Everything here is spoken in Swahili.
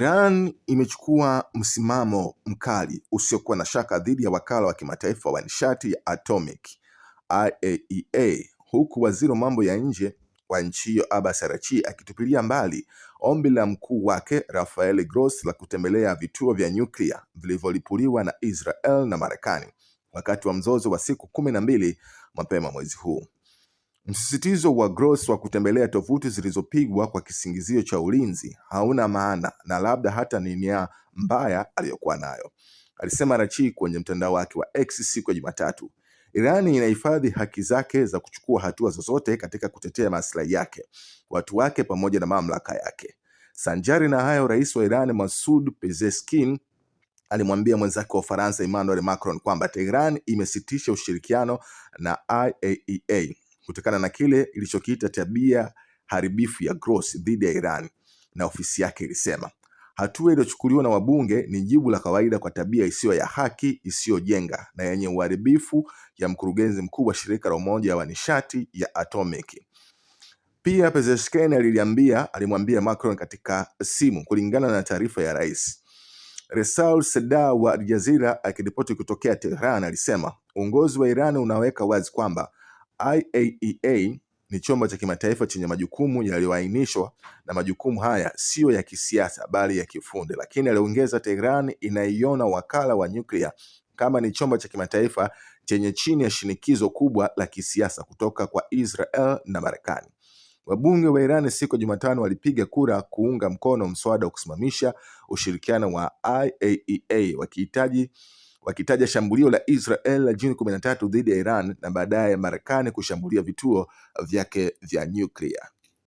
Iran imechukua msimamo mkali usiokuwa na shaka dhidi ya wakala wa kimataifa wa nishati ya atomic IAEA, huku waziri wa mambo ya nje wa nchi hiyo Abbas Araghchi akitupilia mbali ombi la mkuu wake Rafael Grossi la kutembelea vituo vya nyuklia vilivyolipuliwa na Israel na Marekani wakati wa mzozo wa siku 12 mapema mwezi huu. Msisitizo wa Grossi wa kutembelea tovuti zilizopigwa kwa kisingizio cha ulinzi hauna maana na labda hata ni nia mbaya aliyokuwa nayo, alisema Araghchi kwenye mtandao wake wa X siku ya Jumatatu. Irani inahifadhi haki zake za kuchukua hatua zozote katika kutetea maslahi yake, watu wake pamoja na mamlaka yake. Sanjari na hayo, rais wa Iran Masoud Pezeshkian alimwambia mwenzake wa Ufaransa Emmanuel Macron kwamba Tehran imesitisha ushirikiano na IAEA kutokana na kile ilichokiita tabia haribifu ya Grossi dhidi ya Iran, na ofisi yake ilisema hatua iliyochukuliwa na wabunge ni jibu la kawaida kwa tabia isiyo ya haki, isiyojenga na yenye uharibifu ya mkurugenzi mkuu wa shirika la Umoja wa nishati ya atomiki. Pia Pezeshkian alimwambia Macron katika simu, kulingana na taarifa ya rais. Resaul Seda wa Al Jazeera akiripoti kutokea Tehran alisema uongozi wa Iran unaweka wazi kwamba IAEA ni chombo cha kimataifa chenye majukumu yaliyoainishwa, na majukumu haya siyo ya kisiasa bali ya kiufundi. Lakini aliongeza, Tehran inaiona wakala wa nyuklia kama ni chombo cha kimataifa chenye chini ya shinikizo kubwa la kisiasa kutoka kwa Israel na Marekani. Wabunge wa Iran siku ya Jumatano walipiga kura kuunga mkono mswada wa kusimamisha ushirikiano wa IAEA wakitaja shambulio la Israel la Juni 13 dhidi ya Iran na baadaye Marekani kushambulia vituo vyake vya nyuklia.